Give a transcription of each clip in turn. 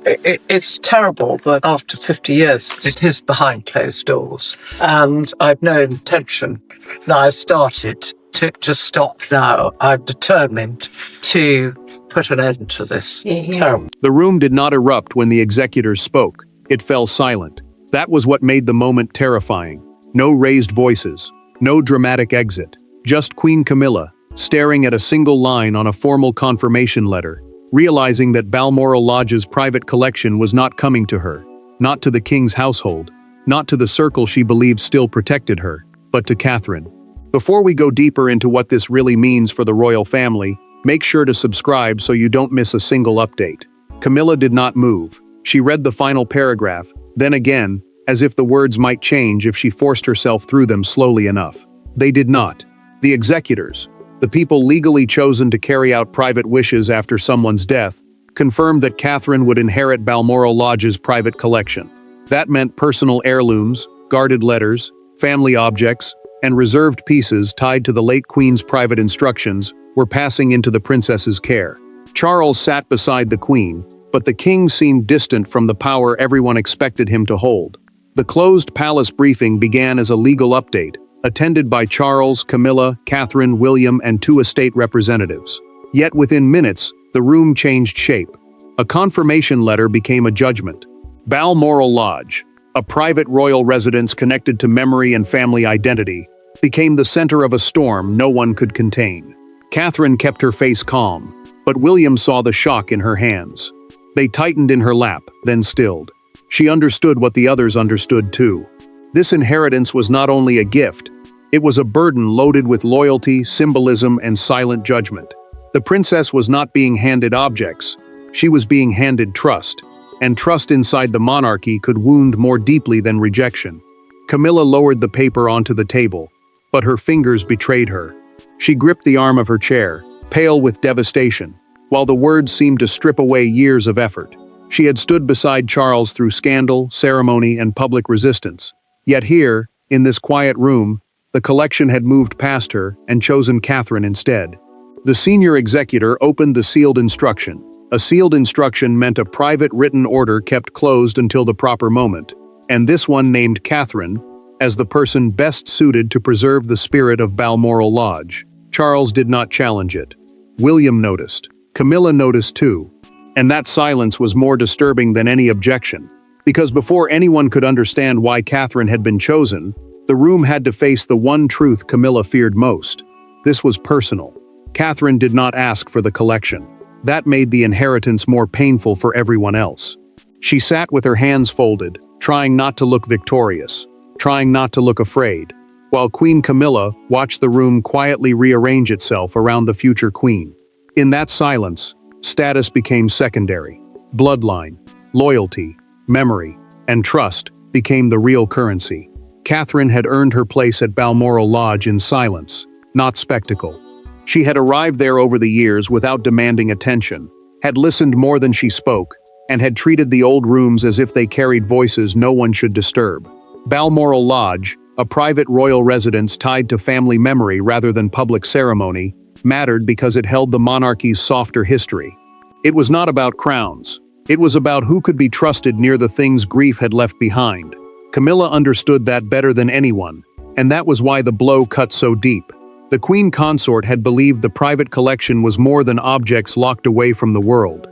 It's terrible that after 50 years it is behind closed doors. And I've no intention. Now I've started to stop now. I'm determined to put an end to this. Terrible. The room did not erupt when the executors spoke. It fell silent. That was what made the moment terrifying. No raised voices. No dramatic exit. Just Queen Camilla, staring at a single line on a formal confirmation letter, realizing that Balmoral Lodge's private collection was not coming to her, not to the king's household, not to the circle she believed still protected her, but to Catherine. Before we go deeper into what this really means for the royal family, make sure to subscribe so you don't miss a single update. Camilla did not move. She read the final paragraph, then again, as if the words might change if she forced herself through them slowly enough. They did not. The executors, the people legally chosen to carry out private wishes after someone's death, confirmed that Catherine would inherit Balmoral Lodge's private collection. That meant personal heirlooms, guarded letters, family objects, and reserved pieces tied to the late Queen's private instructions were passing into the princess's care. Charles sat beside the Queen, but the King seemed distant from the power everyone expected him to hold. The closed palace briefing began as a legal update, attended by Charles, Camilla, Catherine, William, and 2 estate representatives. Yet within minutes, the room changed shape. A confirmation letter became a judgment. Balmoral Lodge, a private royal residence connected to memory and family identity, became the center of a storm no one could contain. Catherine kept her face calm, but William saw the shock in her hands. They tightened in her lap, then stilled. She understood what the others understood too. This inheritance was not only a gift, it was a burden loaded with loyalty, symbolism, and silent judgment. The princess was not being handed objects, she was being handed trust, and trust inside the monarchy could wound more deeply than rejection. Camilla lowered the paper onto the table, but her fingers betrayed her. She gripped the arm of her chair, pale with devastation, while the words seemed to strip away years of effort. She had stood beside Charles through scandal, ceremony, and public resistance. Yet here, in this quiet room, the collection had moved past her and chosen Catherine instead. The senior executor opened the sealed instruction. A sealed instruction meant a private written order kept closed until the proper moment, and this one named Catherine as the person best suited to preserve the spirit of Balmoral Lodge. Charles did not challenge it. William noticed. Camilla noticed too. And that silence was more disturbing than any objection. Because before anyone could understand why Catherine had been chosen, the room had to face the one truth Camilla feared most. This was personal. Catherine did not ask for the collection. That made the inheritance more painful for everyone else. She sat with her hands folded, trying not to look victorious, trying not to look afraid, while Queen Camilla watched the room quietly rearrange itself around the future queen. In that silence, status became secondary. Bloodline, loyalty, memory, and trust became the real currency. Catherine had earned her place at Balmoral Lodge in silence, not spectacle. She had arrived there over the years without demanding attention, had listened more than she spoke, and had treated the old rooms as if they carried voices no one should disturb. Balmoral Lodge, a private royal residence tied to family memory rather than public ceremony, mattered because it held the monarchy's softer history. It was not about crowns. It was about who could be trusted near the things grief had left behind. Camilla understood that better than anyone, and that was why the blow cut so deep. The queen consort had believed the private collection was more than objects locked away from the world.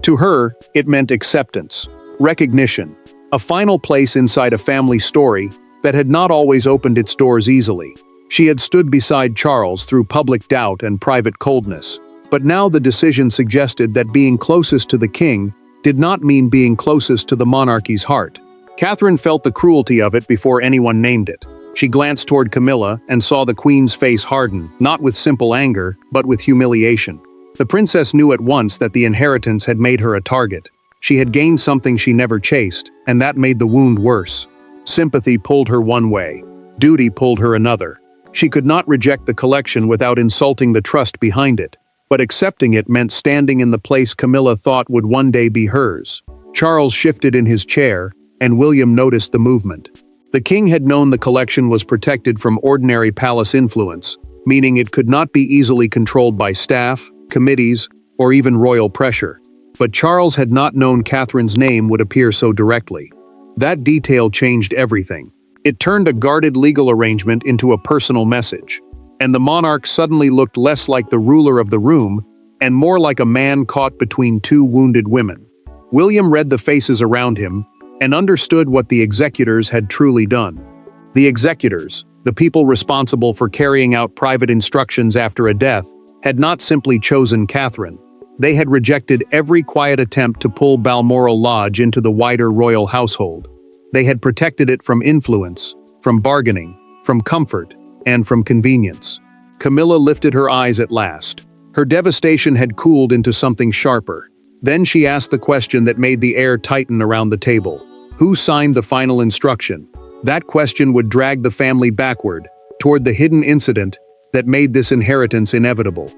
To her, it meant acceptance, recognition, a final place inside a family story that had not always opened its doors easily. She had stood beside Charles through public doubt and private coldness, but now the decision suggested that being closest to the king did not mean being closest to the monarchy's heart. Catherine felt the cruelty of it before anyone named it. She glanced toward Camilla and saw the queen's face harden, not with simple anger, but with humiliation. The princess knew at once that the inheritance had made her a target. She had gained something she never chased, and that made the wound worse. Sympathy pulled her one way. Duty pulled her another. She could not reject the collection without insulting the trust behind it, but accepting it meant standing in the place Camilla thought would one day be hers. Charles shifted in his chair, and William noticed the movement. The king had known the collection was protected from ordinary palace influence, meaning it could not be easily controlled by staff, committees, or even royal pressure. But Charles had not known Catherine's name would appear so directly. That detail changed everything. It turned a guarded legal arrangement into a personal message. And the monarch suddenly looked less like the ruler of the room and more like a man caught between two wounded women. William read the faces around him and understood what the executors had truly done. The executors, the people responsible for carrying out private instructions after a death, had not simply chosen Catherine. They had rejected every quiet attempt to pull Balmoral Lodge into the wider royal household. They had protected it from influence, from bargaining, from comfort, and from convenience. Camilla lifted her eyes at last. Her devastation had cooled into something sharper. Then she asked the question that made the air tighten around the table. Who signed the final instruction? That question would drag the family backward, toward the hidden incident that made this inheritance inevitable.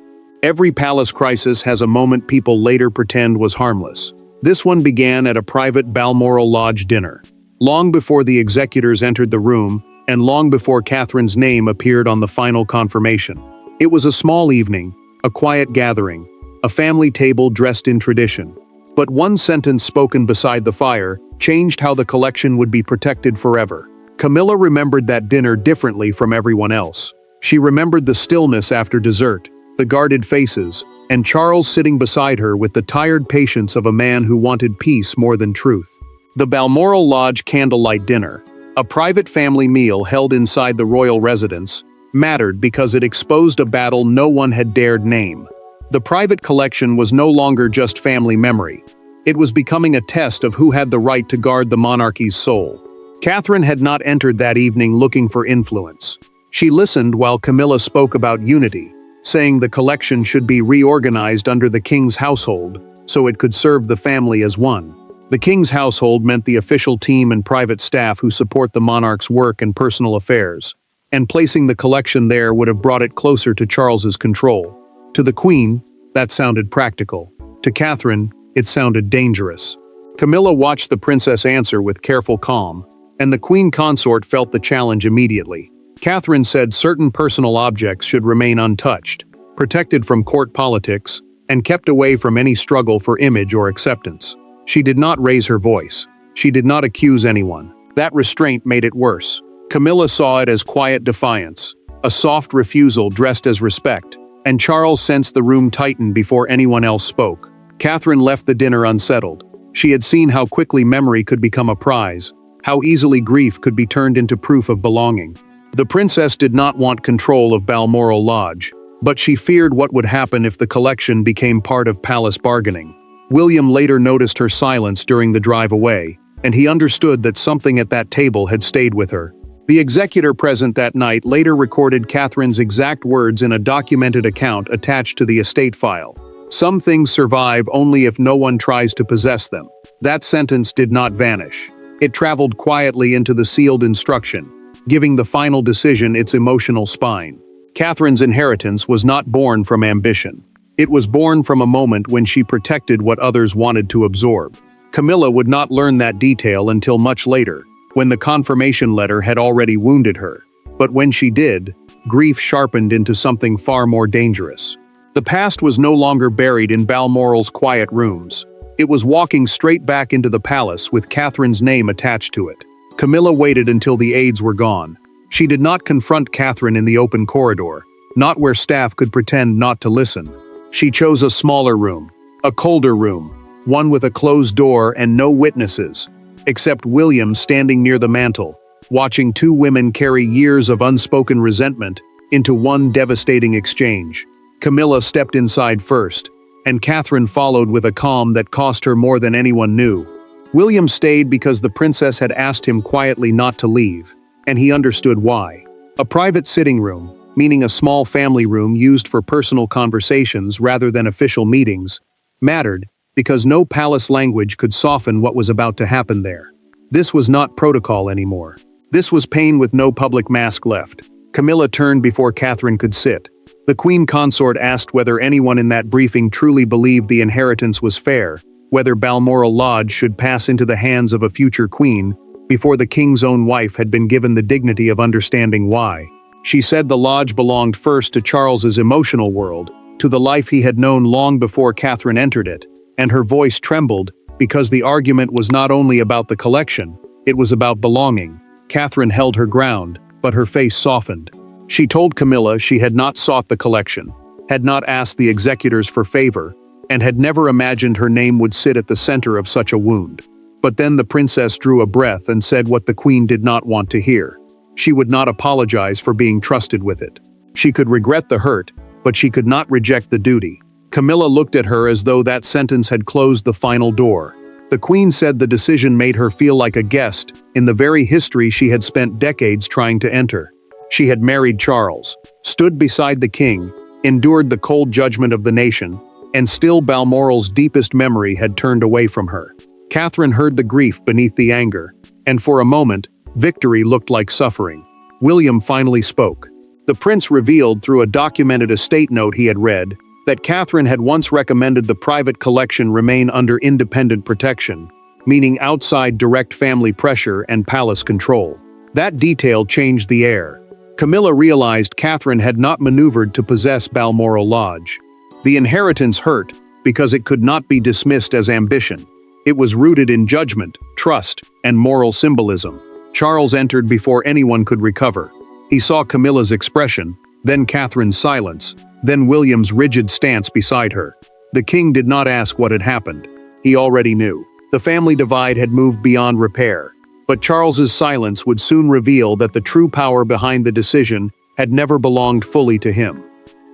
Every palace crisis has a moment people later pretend was harmless. This one began at a private Balmoral Lodge dinner. Long before the executors entered the room, and long before Catherine's name appeared on the final confirmation. It was a small evening, a quiet gathering, a family table dressed in tradition. But one sentence spoken beside the fire changed how the collection would be protected forever. Camilla remembered that dinner differently from everyone else. She remembered the stillness after dessert, the guarded faces, and Charles sitting beside her with the tired patience of a man who wanted peace more than truth. The Balmoral Lodge candlelight dinner, a private family meal held inside the royal residence, mattered because it exposed a battle no one had dared name. The private collection was no longer just family memory. It was becoming a test of who had the right to guard the monarchy's soul. Catherine had not entered that evening looking for influence. She listened while Camilla spoke about unity, saying the collection should be reorganized under the king's household so it could serve the family as one. The king's household meant the official team and private staff who support the monarch's work and personal affairs, and placing the collection there would have brought it closer to Charles's control. To the queen, that sounded practical. To Catherine, it sounded dangerous. Camilla watched the princess answer with careful calm, and the queen consort felt the challenge immediately. Catherine said certain personal objects should remain untouched, protected from court politics, and kept away from any struggle for image or acceptance. She did not raise her voice. She did not accuse anyone. That restraint made it worse. Camilla saw it as quiet defiance, a soft refusal dressed as respect, and Charles sensed the room tighten before anyone else spoke. Catherine left the dinner unsettled. She had seen how quickly memory could become a prize, how easily grief could be turned into proof of belonging. The princess did not want control of Balmoral Lodge, but she feared what would happen if the collection became part of palace bargaining. William later noticed her silence during the drive away, and he understood that something at that table had stayed with her. The executor present that night later recorded Catherine's exact words in a documented account attached to the estate file. Some things survive only if no one tries to possess them. That sentence did not vanish. It traveled quietly into the sealed instruction, giving the final decision its emotional spine. Catherine's inheritance was not born from ambition. It was born from a moment when she protected what others wanted to absorb. Camilla would not learn that detail until much later, when the confirmation letter had already wounded her. But when she did, grief sharpened into something far more dangerous. The past was no longer buried in Balmoral's quiet rooms. It was walking straight back into the palace with Catherine's name attached to it. Camilla waited until the aides were gone. She did not confront Catherine in the open corridor, not where staff could pretend not to listen. She chose a smaller room, a colder room, one with a closed door and no witnesses, except William standing near the mantel, watching two women carry years of unspoken resentment into one devastating exchange. Camilla stepped inside first, and Catherine followed with a calm that cost her more than anyone knew. William stayed because the princess had asked him quietly not to leave, and he understood why. A private sitting room, meaning a small family room used for personal conversations rather than official meetings, mattered because no palace language could soften what was about to happen there. This was not protocol anymore. This was pain with no public mask left. Camilla turned before Catherine could sit. The queen consort asked whether anyone in that briefing truly believed the inheritance was fair, whether Balmoral Lodge should pass into the hands of a future queen before the king's own wife had been given the dignity of understanding why. She said the lodge belonged first to Charles's emotional world, to the life he had known long before Catherine entered it, and her voice trembled because the argument was not only about the collection, it was about belonging. Catherine held her ground, but her face softened. She told Camilla she had not sought the collection, had not asked the executors for favor, and had never imagined her name would sit at the center of such a wound. But then the princess drew a breath and said what the queen did not want to hear. She would not apologize for being trusted with it. She could regret the hurt, but she could not reject the duty. Camilla looked at her as though that sentence had closed the final door. The queen said the decision made her feel like a guest in the very history she had spent decades trying to enter. She had married Charles, stood beside the king, endured the cold judgment of the nation, and still Balmoral's deepest memory had turned away from her. Catherine heard the grief beneath the anger, and for a moment, victory looked like suffering. William finally spoke. The prince revealed through a documented estate note he had read that Catherine had once recommended the private collection remain under independent protection, meaning outside direct family pressure and palace control. That detail changed the air. Camilla realized Catherine had not maneuvered to possess Balmoral Lodge. The inheritance hurt because it could not be dismissed as ambition. It was rooted in judgment, trust, and moral symbolism. Charles entered before anyone could recover. He saw Camilla's expression, then Catherine's silence, then William's rigid stance beside her. The king did not ask what had happened. He already knew. The family divide had moved beyond repair. But Charles's silence would soon reveal that the true power behind the decision had never belonged fully to him.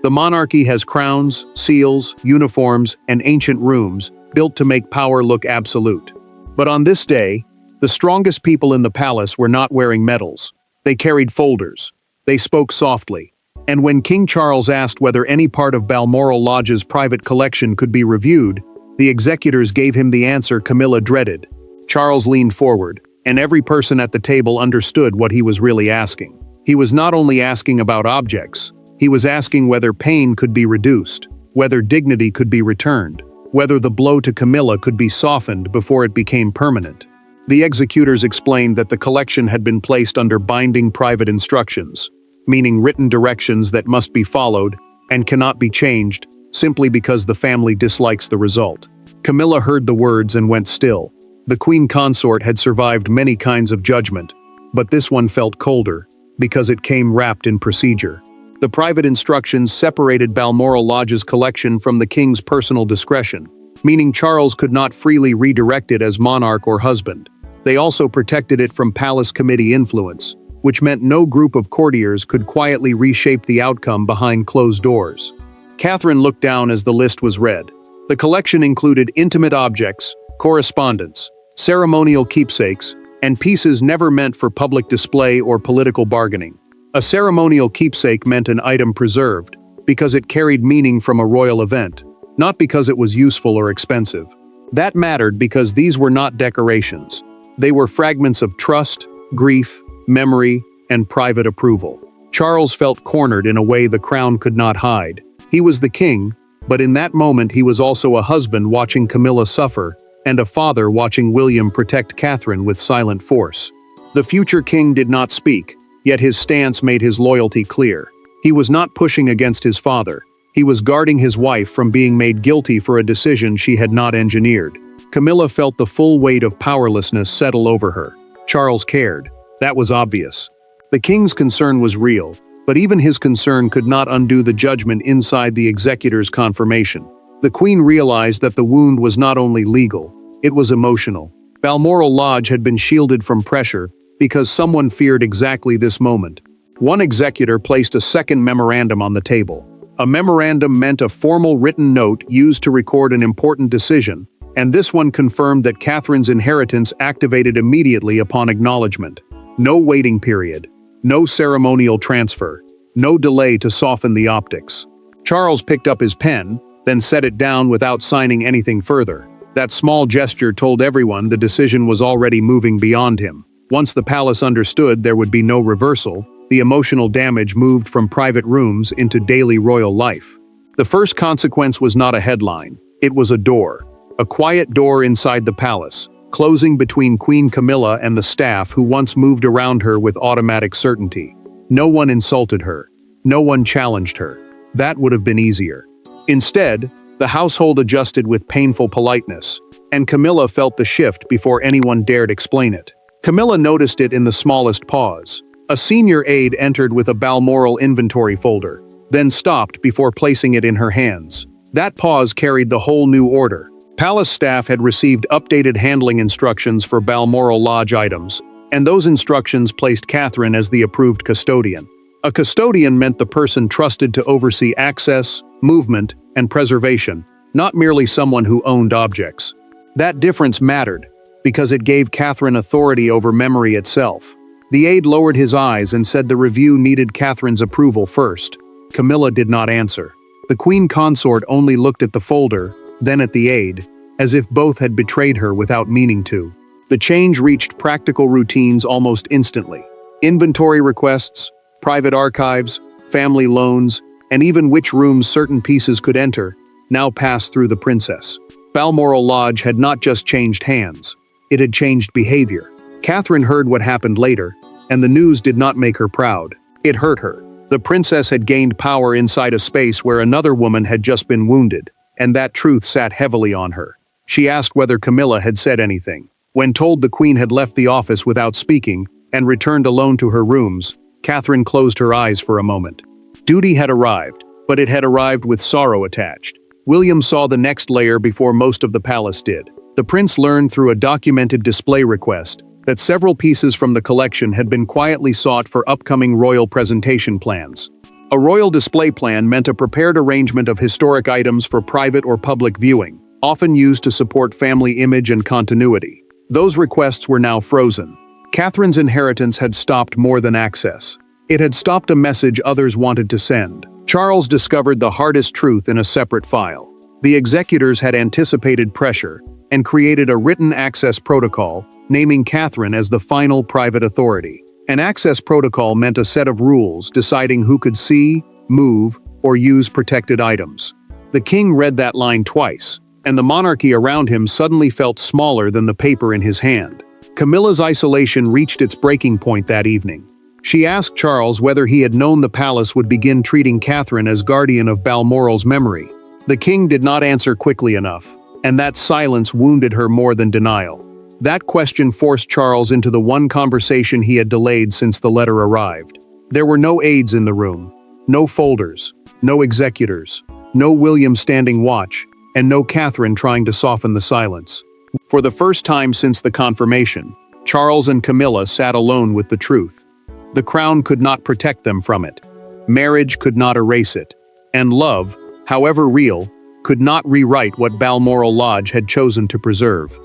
The monarchy has crowns, seals, uniforms, and ancient rooms built to make power look absolute. But on this day, the strongest people in the palace were not wearing medals. They carried folders. They spoke softly. And when King Charles asked whether any part of Balmoral Lodge's private collection could be reviewed, the executors gave him the answer Camilla dreaded. Charles leaned forward, and every person at the table understood what he was really asking. He was not only asking about objects, he was asking whether pain could be reduced, whether dignity could be returned, whether the blow to Camilla could be softened before it became permanent. The executors explained that the collection had been placed under binding private instructions, meaning written directions that must be followed and cannot be changed simply because the family dislikes the result. Camilla heard the words and went still. The queen consort had survived many kinds of judgment, but this one felt colder because it came wrapped in procedure. The private instructions separated Balmoral Lodge's collection from the king's personal discretion, meaning Charles could not freely redirect it as monarch or husband. They also protected it from palace committee influence, which meant no group of courtiers could quietly reshape the outcome behind closed doors. Catherine looked down as the list was read. The collection included intimate objects, correspondence, ceremonial keepsakes, and pieces never meant for public display or political bargaining. A ceremonial keepsake meant an item preserved because it carried meaning from a royal event, not because it was useful or expensive. That mattered because these were not decorations. They were fragments of trust, grief, memory, and private approval. Charles felt cornered in a way the crown could not hide. He was the king, but in that moment he was also a husband watching Camilla suffer, and a father watching William protect Catherine with silent force. The future king did not speak, yet his stance made his loyalty clear. He was not pushing against his father. He was guarding his wife from being made guilty for a decision she had not engineered. Camilla felt the full weight of powerlessness settle over her. Charles cared. That was obvious. The king's concern was real, but even his concern could not undo the judgment inside the executor's confirmation. The queen realized that the wound was not only legal, it was emotional. Balmoral Lodge had been shielded from pressure because someone feared exactly this moment. One executor placed a second memorandum on the table. A memorandum meant a formal written note used to record an important decision, and this one confirmed that Catherine's inheritance activated immediately upon acknowledgement. No waiting period, no ceremonial transfer, no delay to soften the optics. Charles picked up his pen, then set it down without signing anything further. That small gesture told everyone the decision was already moving beyond him. Once the palace understood there would be no reversal, the emotional damage moved from private rooms into daily royal life. The first consequence was not a headline, it was a door. A quiet door inside the palace, closing between Queen Camilla and the staff who once moved around her with automatic certainty. No one insulted her. No one challenged her. That would have been easier. Instead, The household adjusted with painful politeness, and Camilla felt the shift before anyone dared explain it. Camilla noticed it in the smallest pause. A senior aide entered with a Balmoral inventory folder, then stopped before placing it in her hands. That pause carried the whole new order. Palace staff had received updated handling instructions for Balmoral Lodge items, and those instructions placed Catherine as the approved custodian. A custodian meant the person trusted to oversee access, movement, and preservation, not merely someone who owned objects. That difference mattered, because it gave Catherine authority over memory itself. The aide lowered his eyes and said the review needed Catherine's approval first. Camilla did not answer. The Queen Consort only looked at the folder, then at the aide, as if both had betrayed her without meaning to. The change reached practical routines almost instantly. Inventory requests, private archives, family loans, and even which rooms certain pieces could enter, now passed through the princess. Balmoral Lodge had not just changed hands, it had changed behavior. Catherine heard what happened later, and the news did not make her proud. It hurt her. The princess had gained power inside a space where another woman had just been wounded, and that truth sat heavily on her. She asked whether Camilla had said anything. When told the queen had left the office without speaking and returned alone to her rooms, Catherine closed her eyes for a moment. Duty had arrived, but it had arrived with sorrow attached. William saw the next layer before most of the palace did. The prince learned through a documented display request that several pieces from the collection had been quietly sought for upcoming royal presentation plans. A royal display plan meant a prepared arrangement of historic items for private or public viewing, often used to support family image and continuity. Those requests were now frozen. Catherine's inheritance had stopped more than access. It had stopped a message others wanted to send. Charles discovered the hardest truth in a separate file. The executors had anticipated pressure and created a written access protocol, naming Catherine as the final private authority. An access protocol meant a set of rules deciding who could see, move, or use protected items. The king read that line twice, and the monarchy around him suddenly felt smaller than the paper in his hand. Camilla's isolation reached its breaking point that evening. She asked Charles whether he had known the palace would begin treating Catherine as guardian of Balmoral's memory. The king did not answer quickly enough, and that silence wounded her more than denial. That question forced Charles into the one conversation he had delayed since the letter arrived. There were no aides in the room, no folders, no executors, no William standing watch, and no Catherine trying to soften the silence. For the first time since the confirmation, Charles and Camilla sat alone with the truth. The crown could not protect them from it. Marriage could not erase it. And love, however real, could not rewrite what Balmoral Lodge had chosen to preserve.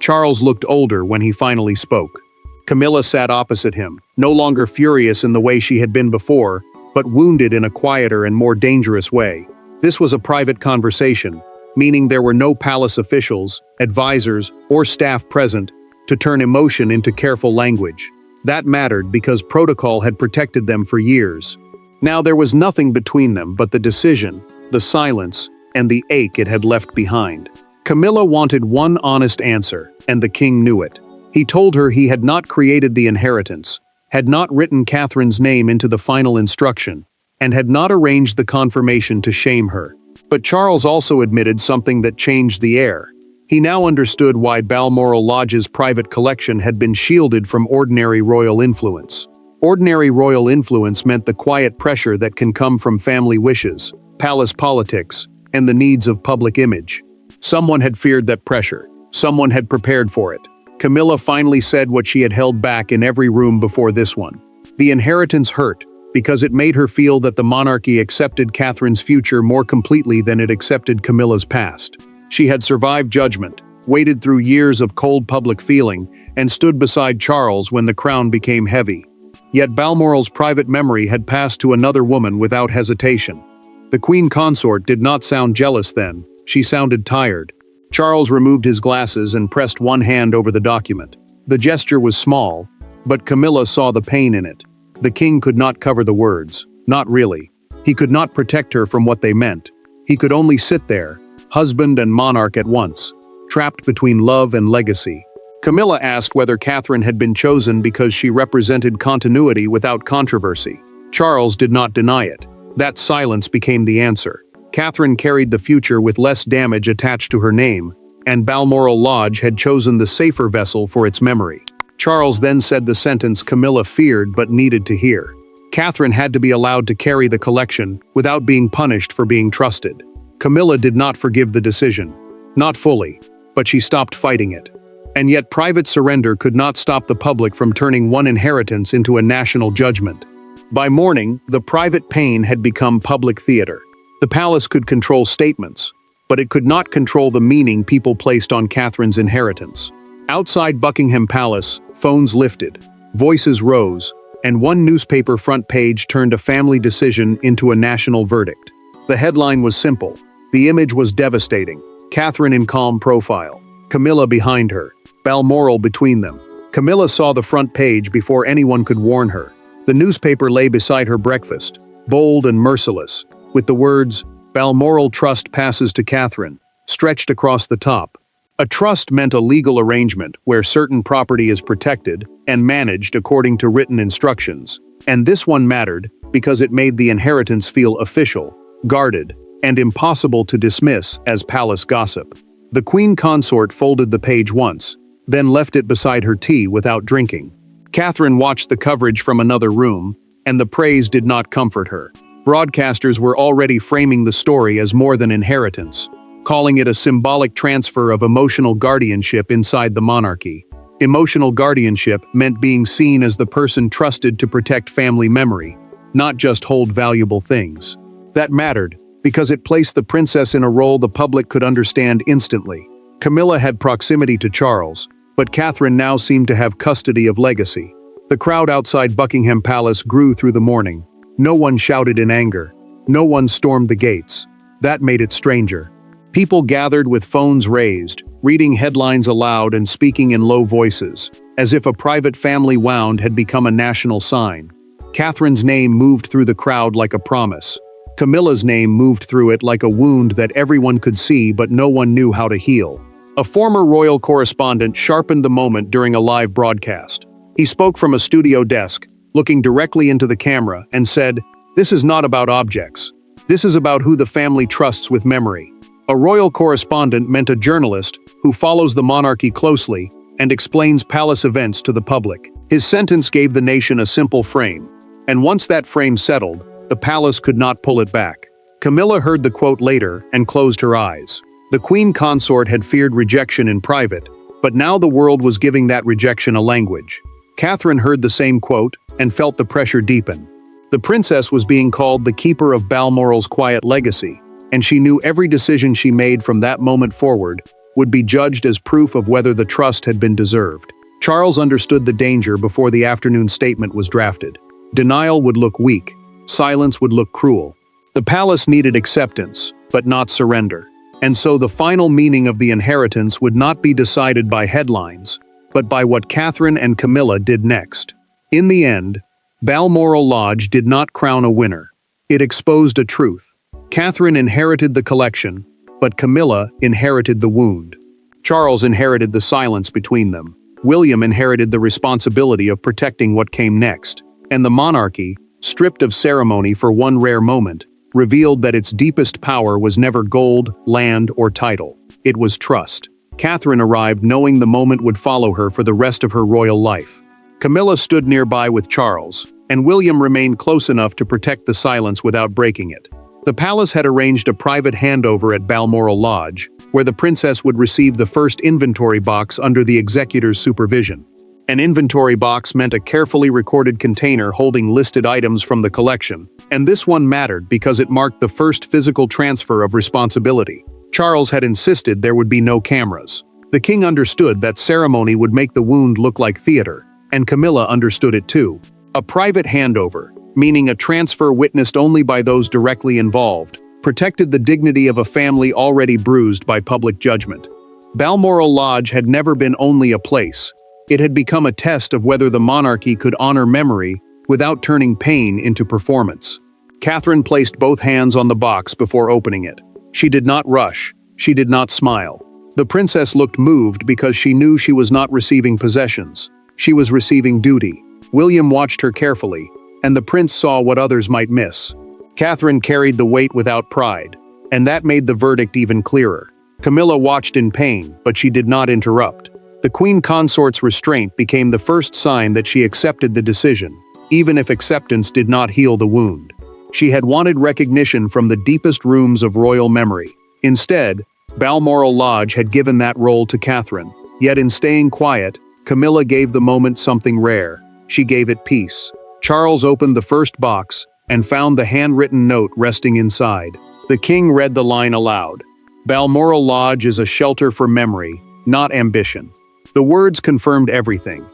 Charles looked older when he finally spoke. Camilla sat opposite him, no longer furious in the way she had been before, but wounded in a quieter and more dangerous way. This was a private conversation, meaning there were no palace officials, advisors, or staff present to turn emotion into careful language. That mattered because protocol had protected them for years. Now there was nothing between them but the decision, the silence, and the ache it had left behind. Camilla wanted one honest answer, and the king knew it. He told her he had not created the inheritance, had not written Catherine's name into the final instruction, and had not arranged the confirmation to shame her. But Charles also admitted something that changed the air. He now understood why Balmoral Lodge's private collection had been shielded from ordinary royal influence. Ordinary royal influence meant the quiet pressure that can come from family wishes, palace politics, and the needs of public image. Someone had feared that pressure. Someone had prepared for it. Camilla finally said what she had held back in every room before this one. The inheritance hurt, because it made her feel that the monarchy accepted Catherine's future more completely than it accepted Camilla's past. She had survived judgment, waded through years of cold public feeling, and stood beside Charles when the crown became heavy. Yet Balmoral's private memory had passed to another woman without hesitation. The Queen Consort did not sound jealous then, she sounded tired. Charles removed his glasses and pressed one hand over the document. The gesture was small, but Camilla saw the pain in it. The king could not cover the words, not really. He could not protect her from what they meant. He could only sit there, husband and monarch at once, trapped between love and legacy. Camilla asked whether Catherine had been chosen because she represented continuity without controversy. Charles did not deny it. That silence became the answer. Catherine carried the future with less damage attached to her name, and Balmoral Lodge had chosen the safer vessel for its memory. Charles then said the sentence Camilla feared but needed to hear. Catherine had to be allowed to carry the collection without being punished for being trusted. Camilla did not forgive the decision. Not fully, but she stopped fighting it. And yet private surrender could not stop the public from turning one inheritance into a national judgment. By morning, the private pain had become public theater. The palace could control statements, but it could not control the meaning people placed on Catherine's inheritance. Outside Buckingham Palace, phones lifted, voices rose, and one newspaper front page turned a family decision into a national verdict. The headline was simple. The image was devastating. Catherine in calm profile, Camilla behind her, Balmoral between them. Camilla saw the front page before anyone could warn her. The newspaper lay beside her breakfast, bold and merciless, with the words, "Balmoral Trust passes to Catherine," stretched across the top. A trust meant a legal arrangement where certain property is protected and managed according to written instructions. And this one mattered because it made the inheritance feel official, guarded, and impossible to dismiss as palace gossip. The Queen Consort folded the page once, then left it beside her tea without drinking. Catherine watched the coverage from another room, and the praise did not comfort her. Broadcasters were already framing the story as more than inheritance, calling it a symbolic transfer of emotional guardianship inside the monarchy. Emotional guardianship meant being seen as the person trusted to protect family memory, not just hold valuable things. That mattered, because it placed the princess in a role the public could understand instantly. Camilla had proximity to Charles, but Catherine now seemed to have custody of legacy. The crowd outside Buckingham Palace grew through the morning. No one shouted in anger. No one stormed the gates. That made it stranger. People gathered with phones raised, reading headlines aloud and speaking in low voices, as if a private family wound had become a national sign. Catherine's name moved through the crowd like a promise. Camilla's name moved through it like a wound that everyone could see but no one knew how to heal. A former royal correspondent sharpened the moment during a live broadcast. He spoke from a studio desk, looking directly into the camera, and said, "This is not about objects. This is about who the family trusts with memory." A royal correspondent meant a journalist who follows the monarchy closely and explains palace events to the public. His sentence gave the nation a simple frame, and once that frame settled, the palace could not pull it back. Camilla heard the quote later and closed her eyes. The Queen Consort had feared rejection in private, but now the world was giving that rejection a language. Catherine heard the same quote and felt the pressure deepen. The princess was being called the keeper of Balmoral's quiet legacy, and she knew every decision she made from that moment forward would be judged as proof of whether the trust had been deserved. Charles understood the danger before the afternoon statement was drafted. Denial would look weak. Silence would look cruel. The palace needed acceptance, but not surrender. And so the final meaning of the inheritance would not be decided by headlines, but by what Catherine and Camilla did next. In the end, Balmoral Lodge did not crown a winner. It exposed a truth. Catherine inherited the collection, but Camilla inherited the wound. Charles inherited the silence between them. William inherited the responsibility of protecting what came next. And the monarchy, stripped of ceremony for one rare moment, revealed that its deepest power was never gold, land, or title. It was trust. Catherine arrived knowing the moment would follow her for the rest of her royal life. Camilla stood nearby with Charles, and William remained close enough to protect the silence without breaking it. The palace had arranged a private handover at Balmoral Lodge, where the princess would receive the first inventory box under the Executors' supervision. An inventory box meant a carefully recorded container holding listed items from the collection, and this one mattered because it marked the first physical transfer of responsibility. Charles had insisted there would be no cameras. The king understood that ceremony would make the wound look like theater, and Camilla understood it too. A private handover, meaning a transfer witnessed only by those directly involved, protected the dignity of a family already bruised by public judgment. Balmoral Lodge had never been only a place. It had become a test of whether the monarchy could honor memory without turning pain into performance. Catherine placed both hands on the box before opening it. She did not rush. She did not smile. The princess looked moved because she knew she was not receiving possessions. She was receiving duty. William watched her carefully, and the prince saw what others might miss. Catherine carried the weight without pride. and that made the verdict even clearer. Camilla watched in pain, but she did not interrupt. The queen consort's restraint became the first sign that she accepted the decision, even if acceptance did not heal the wound. She had wanted recognition from the deepest rooms of royal memory. Instead, Balmoral Lodge had given that role to Catherine. Yet in staying quiet, Camilla gave the moment something rare. She gave it peace. Charles opened the first box and found the handwritten note resting inside. The king read the line aloud. Balmoral Lodge is a shelter for memory, not ambition. The words confirmed everything.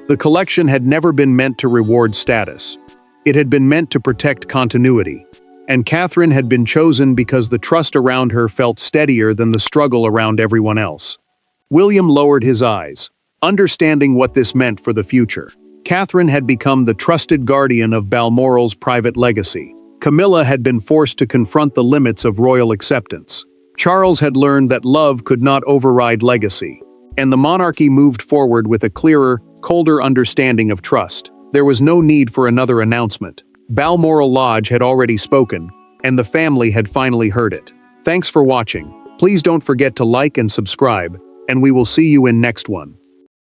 The collection had never been meant to reward status. It had been meant to protect continuity. And Catherine had been chosen because the trust around her felt steadier than the struggle around everyone else. William lowered his eyes, understanding what this meant for the future. Catherine had become the trusted guardian of Balmoral's private legacy. Camilla had been forced to confront the limits of royal acceptance. Charles had learned that love could not override legacy, and the monarchy moved forward with a clearer, colder understanding of trust. There was no need for another announcement. Balmoral Lodge had already spoken, and the family had finally heard it. Thanks for watching. Please don't forget to like and subscribe, and we will see you in next one.